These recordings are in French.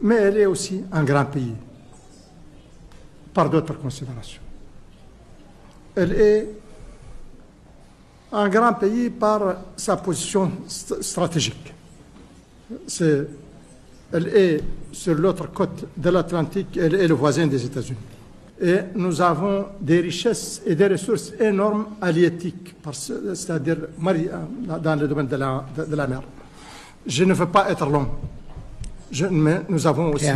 mais elle est aussi un grand pays, par d'autres considérations. Elle est un grand pays par sa position stratégique. Elle est sur l'autre côte de l'Atlantique, elle est le voisin des États-Unis. Et nous avons des richesses et des ressources énormes halieutiques, c'est-à-dire dans le domaine de la mer. Je ne veux pas être long, mais nous avons aussi...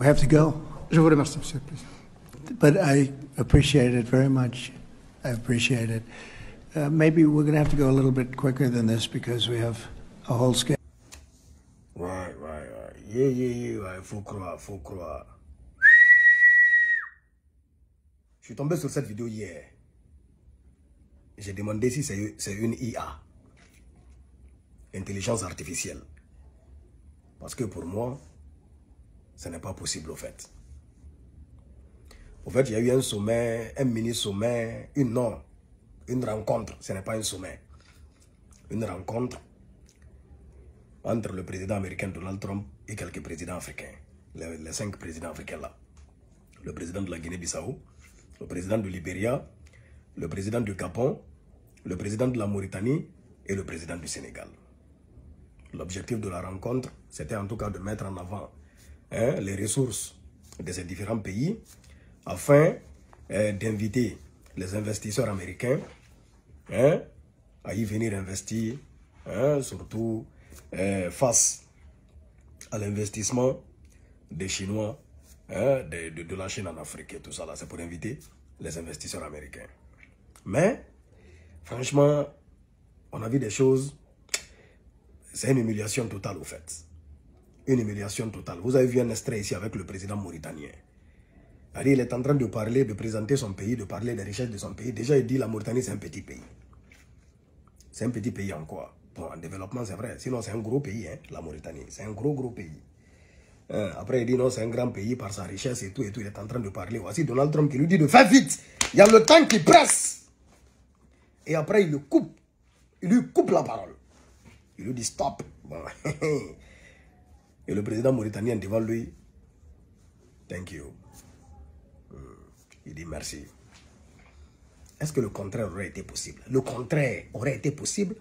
We have to go. Je vous remercie, Monsieur le Président. But I appreciate it very much. I appreciate it. Maybe we're going to have to go a little bit quicker than this because we have a whole schedule. Right. Yeah. Faut croire. Je suis tombé sur cette vidéo hier. J'ai demandé si c'est une IA. Intelligence artificielle. Parce que pour moi, ce n'est pas possible au fait. Au fait, il y a eu un sommet, un mini-sommet, une rencontre. Ce n'est pas un sommet. Une rencontre entre le président américain Donald Trump et quelques présidents africains. Les 5 présidents africains là. Le président de la Guinée-Bissau, le président du Libéria, le président du Gabon, le président de la Mauritanie et le président du Sénégal. L'objectif de la rencontre, c'était en tout cas de mettre en avant les ressources de ces différents pays afin d'inviter les investisseurs américains à y venir investir, surtout face à l'investissement des Chinois, de la Chine en Afrique et tout ça là. C'est pour inviter les investisseurs américains. Mais, franchement, on a vu des choses, c'est une humiliation totale au fait. Une humiliation totale. Vous avez vu un extrait ici avec le président mauritanien. Il est en train de parler, de présenter son pays, de parler des richesses de son pays. Déjà, il dit la Mauritanie, c'est un petit pays. C'est un petit pays en quoi? Bon, en développement, c'est vrai. Sinon, c'est un gros pays, la Mauritanie. C'est un gros pays. Après, il dit non, c'est un grand pays par sa richesse et tout. Il est en train de parler. Voici Donald Trump qui lui dit de faire vite. Il y a le temps qui presse. Et après, il le coupe. Il lui coupe la parole. Il lui dit stop. Bon. Et le président mauritanien devant lui, thank you. Il dit merci. Est-ce que le contraire aurait été possible? Le contraire aurait été possible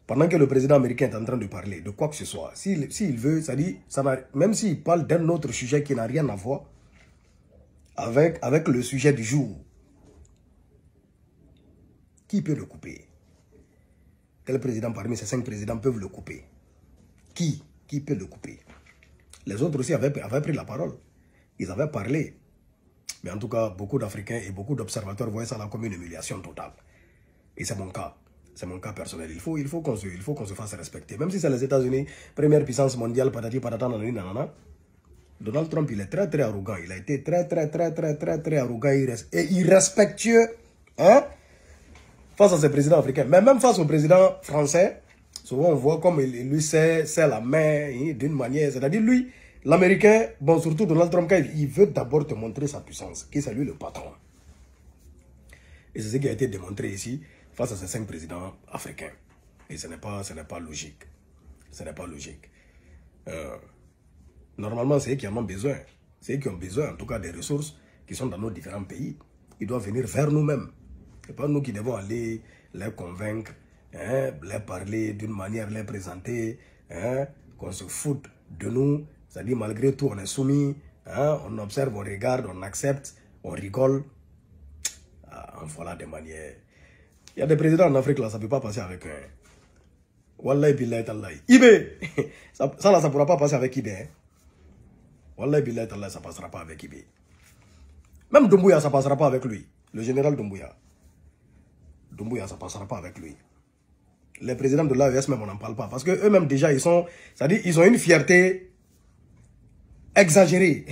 pendant que le président américain est en train de parler de quoi que ce soit. S'il veut, ça dit, même s'il parle d'un autre sujet qui n'a rien à voir avec le sujet du jour, qui peut le couper? Quel président parmi ces 5 présidents peuvent le couper? Qui peut le couper? Les autres aussi avaient pris la parole. Ils avaient parlé. Mais en tout cas, beaucoup d'Africains et beaucoup d'observateurs voyaient ça là comme une humiliation totale. Et c'est mon cas. C'est mon cas personnel. Il faut qu'on se fasse respecter. Même si c'est les États-Unis, première puissance mondiale, patati patata, nanani, nanana. Donald Trump, il est très arrogant. Il a été très arrogant et irrespectueux face à ces présidents africains. Mais même face au président français, souvent on voit comme il lui serre la main d'une manière. C'est-à-dire lui, l'Américain, bon surtout Donald Trump, il veut d'abord te montrer sa puissance, qui c'est lui le patron. Et c'est ce qui a été démontré ici face à ces 5 présidents africains. Et ce n'est pas logique. Ce n'est pas logique. Normalement, c'est eux qui en ont besoin. C'est eux qui ont besoin, en tout cas, des ressources qui sont dans nos différents pays. Ils doivent venir vers nous-mêmes. Ce n'est pas nous qui devons aller les convaincre, les parler d'une manière, les présenter, qu'on se foute de nous. C'est-à-dire, malgré tout, on est soumis, on observe, on regarde, on accepte, on rigole. Voilà des manières. Il y a des présidents en Afrique, là, ça ne peut pas passer avec un. Wallahi billahi tallahi. Ibé ça là, ça ne pourra pas passer avec Ibé. Wallahi billahi tallahi, ça ne passera pas avec Ibé. Même Doumbouya, ça ne passera pas avec lui. Le général Doumbouya. Doumbouya, ça ne passera pas avec lui. Les présidents de l'AES, même, on n'en parle pas. Parce qu'eux-mêmes, déjà, c'est-à-dire, ils ont une fierté exagérée.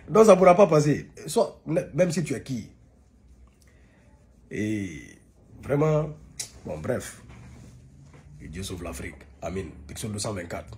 Donc, ça ne pourra pas passer. Soit, même si tu es qui. Et vraiment, bon, bref. Que Dieu sauve l'Afrique. Amin. Pixel 224.